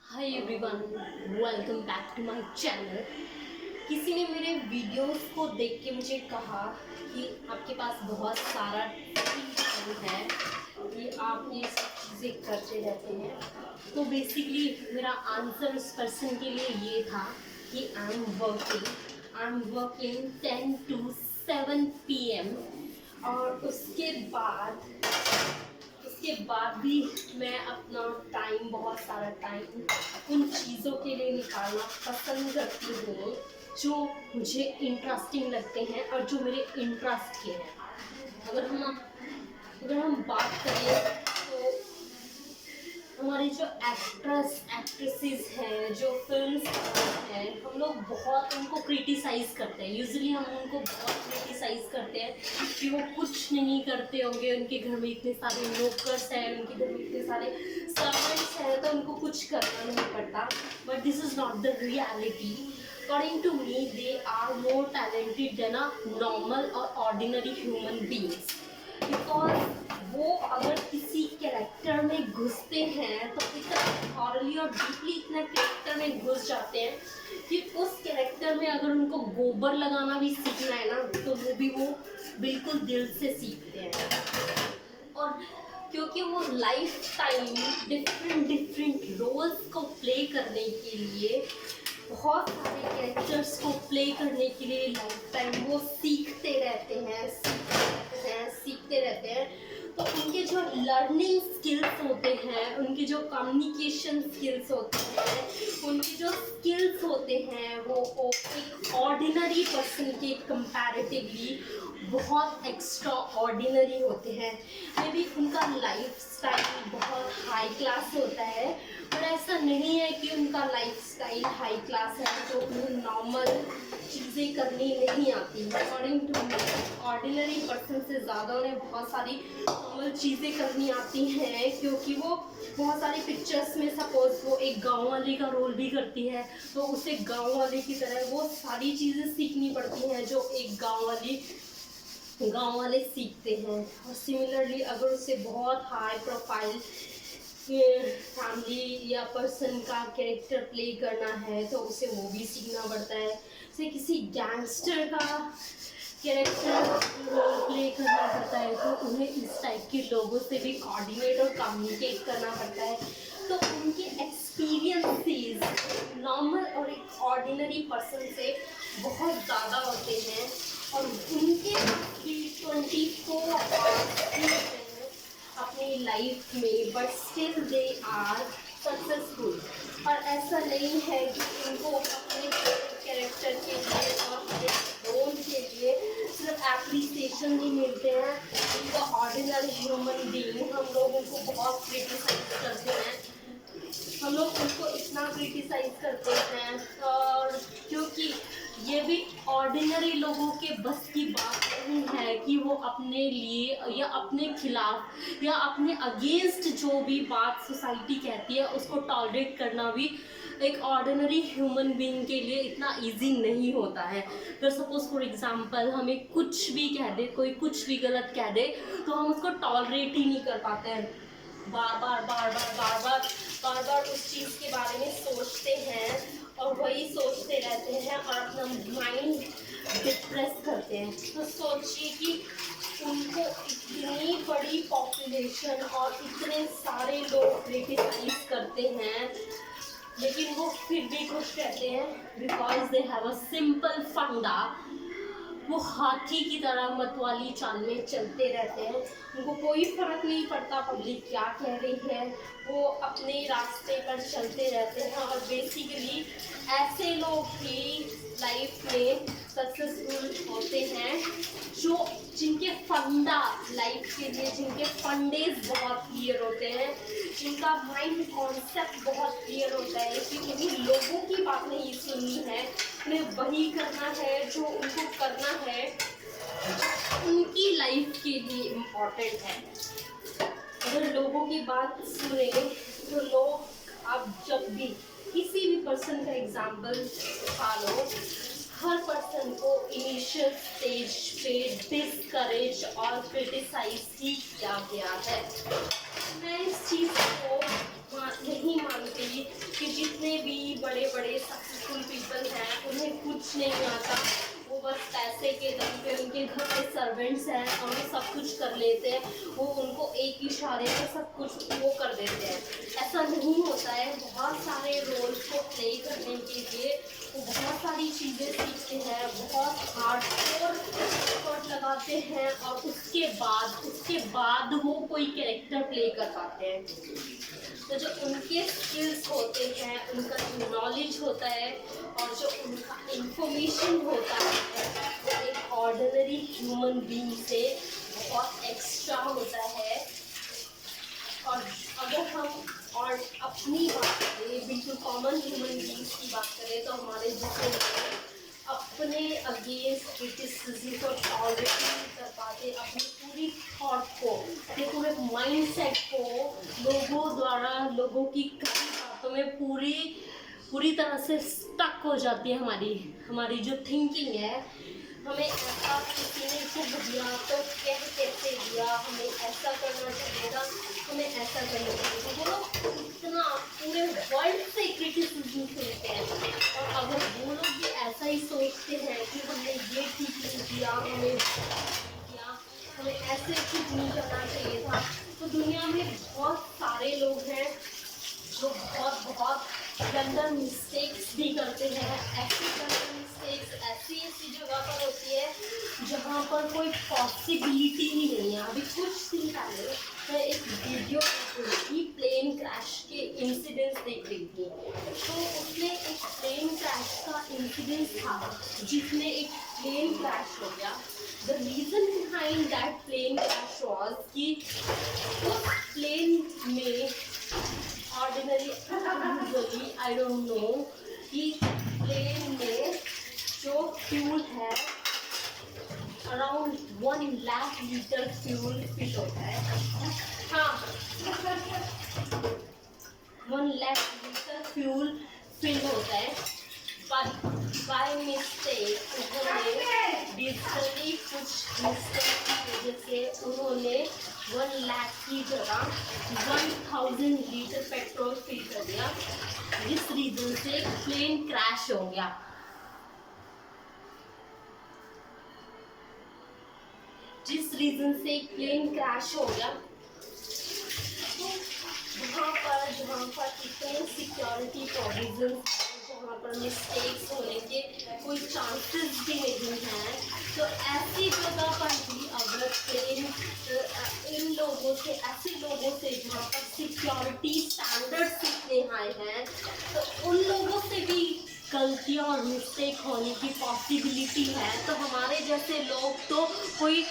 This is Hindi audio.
Hi everyone, welcome back to my channel. किसी ने मेरे वीडियोस को देख के मुझे कहा कि आपके पास बहुत सारा टाइम है कि आप ये सब चीज़ें करते रहते हैं। तो बेसिकली मेरा आंसर उस पर्सन के लिए ये था कि I am working 10 to 7 PM। और उसके बाद भी मैं अपना टाइम, बहुत सारा टाइम उन चीज़ों के लिए निकालना पसंद करती हूँ जो मुझे इंटरेस्टिंग लगते हैं और जो मेरे इंटरेस्ट के हैं। अगर हम बात करें तो हमारे जो एक्ट्रेसेस हैं, जो फिल्म्स हैं, हम लोग बहुत उनको क्रिटिसाइज़ करते हैं। यूजुअली हम उनको बहुत क्रिटिसाइज़ करते हैं कि वो कुछ नहीं करते होंगे, उनके घर में इतने सारे नौकर्स हैं, उनके घर में इतने सारे सर्वेंट्स हैं, तो उनको कुछ करना नहीं पड़ता। But this is not the reality. According to me, they are more talented than a normal और ऑर्डिनरी ह्यूमन बींग्स। बिकॉज वो अगर किसी कैरेक्टर में घुसते हैं तो इतना थॉरली और डीपली इतना कैरेक्टर में घुस जाते हैं कि उस कैरेक्टर में अगर उनको गोबर लगाना भी सीखना है ना, तो वो बिल्कुल दिल से सीखते हैं। और क्योंकि वो लाइफ टाइम डिफरेंट रोल्स को प्ले करने के लिए, बहुत सारे कैरेक्टर्स को प्ले करने के लिए लाइफ टाइम वो सीखते रहते हैं। तो उनके जो लर्निंग स्किल्स होते हैं, उनके जो कम्युनिकेशन स्किल्स होते हैं, उनके जो स्किल्स होते हैं, वो एक ऑर्डिनरी पर्सन के कंपैरेटिवली बहुत एक्स्ट्रा ऑर्डिनरी होते हैं। मे बी उनका लाइफ स्टाइल बहुत हाई क्लास होता है, पर ऐसा नहीं है कि उनका लाइफ स्टाइल हाई क्लास है तो उन्हें नॉर्मल चीज़ें करनी नहीं आती। According to me, ordinary person से ज़्यादा उन्हें बहुत सारी नॉर्मल चीज़ें करनी आती हैं, क्योंकि वो बहुत सारी पिक्चर्स में सपोज वो एक गांव वाले का रोल भी करती है, तो उसे गांव वाले की तरह वो सारी चीज़ें सीखनी पड़ती हैं जो एक गांव वाले सीखते हैं। और सिमिलरली अगर उसे बहुत हाई प्रोफाइल फैमिली या पर्सन का कैरेक्टर प्ले करना है तो उसे वो भी सीखना पड़ता है। उसे किसी गैंगस्टर का कैरेक्टर रोल प्ले करना पड़ता है तो उन्हें इस टाइप के लोगों से भी कोऑर्डिनेट और कम्युनिकेट करना पड़ता है। तो उनके एक्सपीरियंसेस नॉर्मल और एक ऑर्डिनरी पर्सन से बहुत ज़्यादा होते हैं और उनके 24 आवर्स अपनी लाइफ में, but still they are successful. और ऐसा नहीं है कि उनको अपने कैरेक्टर के लिए और अपने रोल के लिए सिर्फ एप्रिसिएशन ही मिलते हैं। उनका ऑर्डिनरी ह्यूमन बीइंग हम लोग उनको बहुत क्रिटिसाइज करते हैं, हम लोग उनको इतना क्रिटिसाइज करते हैं। और क्योंकि ये भी ऑर्डिनरी लोगों के बस की बात नहीं है कि वो अपने लिए या अपने खिलाफ या अपने अगेंस्ट जो भी बात सोसाइटी कहती है उसको टॉलरेट करना भी एक ऑर्डिनरी ह्यूमन बीइंग के लिए इतना इजी नहीं होता है। अगर सपोज फॉर एग्जांपल हमें कुछ भी कह दे, कोई कुछ भी गलत कह दे, तो हम उसको टॉलरेट ही नहीं कर पाते हैं। बार बार उस चीज़ के बारे में सोचते हैं और वही सोचते रहते हैं और अपना माइंड डिप्रेस करते हैं। तो सोचिए कि उनको इतनी बड़ी पॉपुलेशन और इतने सारे लोग क्रिटिसाइज करते हैं, लेकिन वो फिर भी खुश रहते हैं because they have a simple फंडा। वो हाथी की तरह मतवाली चाल में चलते रहते हैं, उनको कोई फर्क नहीं पड़ता पब्लिक क्या कह रही है, वो अपने रास्ते पर चलते रहते हैं। और बेसिकली ऐसे लोग ही लाइफ में सक्सेसफुल होते हैं जिनके फंडा लाइफ के लिए, जिनके फंडेज बहुत क्लियर होते हैं, जिनका माइंड कॉन्सेप्ट बहुत क्लियर होता है कि उन्हीं लोगों की बात नहीं सुननी है, उन्हें वही करना है जो उनको करना है, उनकी लाइफ के लिए इम्पोर्टेंट है। अगर लोगों की बात सुने तो लोग, आप जब भी किसी भी पर्सन का एग्जाम्पल उठा लो, हर पर्सन को इनिशियल स्टेज पे डिस्करेज और क्रिटिसाइज ही किया गया है। मैं इस चीज़ को नहीं मानती कि जिस बड़े बड़े सक्सेसफुल पीपल हैं, उन्हें कुछ नहीं आता, वो बस पैसे के दम पे, उनके घर पे सर्वेंट्स हैं और वो सब कुछ कर लेते हैं, वो उनको एक इशारे पे सब कुछ वो कर देते हैं। ऐसा नहीं होता है, बहुत सारे रोल्स को प्ले करने के लिए वो बहुत सारी चीज़ें सीखते हैं, बहुत हार्डकोर एफर्ट लगाते हैं और उसके बाद वो कोई कैरेक्टर प्ले कर पाते हैं। तो जो उनके स्किल्स होते हैं, उनका जो नॉलेज होता है और जो उनका इंफॉर्मेशन होता है, वो एक ऑर्डिनरी ह्यूमन बीइंग से बहुत एक्स्ट्रा होता है। और अगर हम और अपनी बात करें, बिल्कुल कॉमन ह्यूमन बीइंग्स की बात करें, तो हमारे जिससे अपने अगेंस्ट क्रिटिसिज्म को टॉलरेट नहीं कर पाते, अपनी पूरी थॉट को, अपने पूरे माइंडसेट को लोगों द्वारा, लोगों की कई बातों में पूरी तरह से स्टक हो जाती है हमारी जो थिंकिंग है। हमें ऐसा किसी ने कह दिया तो कह कैसे दिया, हमें ऐसा करना चाहिए था, हमें ऐसा करना चाहिए था, वो लोग इतना पूरे वर्ल्ड से क्रिटिसिज्म सुनते हैं। और अगर वो लोग भी ऐसा ही सोचते हैं कि हमने ये ठीक नहीं किया, हमें ऐसे ठीक नहीं करना चाहिए था, तो दुनिया में बहुत सारे लोग हैं जो बहुत गंदा मिस्टेक्स भी करते हैं। ऐसी गंदा मिस्टेक्स ऐसी जगह पर होती है जहाँ पर कोई पॉसिबिलिटी ही नहीं है। अभी कुछ दिन पहले मैं एक वीडियो देख रही थी, प्लेन क्रैश के इंसिडेंट्स देख रही थी। तो उसमें एक प्लेन क्रैश का इंसिडेंट था जिसमें एक प्लेन क्रैश हो गया। The reason behind that plane crash was कि उस प्लेन में ordinary usually I don't know कि प्लेन में जो फ्यूल है around 1 lakh litre fuel fill होता है। हाँ, 1 लाख लीटर फ्यूल फिल होता है, बट बाय मिस्टेक उन्होंने डिजिटली कुछ मिस्टेक की वजह से उन्होंने 1 लाख की जगह 1000 लीटर पेट्रोल फिल कर दिया, जिस रीजन से प्लेन क्रैश हो गया। जिस रीजन से प्लेन क्रैश हो गया, तो जहाँ पर इतने सिक्योरिटी प्रोविजंस, जहाँ पर मिस्टेक्स होने के कोई चांसेस भी नहीं हैं, तो ऐसी जगह पर भी अगर प्लेन इन लोगों से, ऐसे लोगों से जहाँ पर सिक्योरिटी स्टैंडर्ड्स इतने हाई हैं, तो उन लोगों से भी गलतियाँ और मिस्टेक होने की पॉसिबिलिटी है। तो हमारे जैसे लोग तो कोई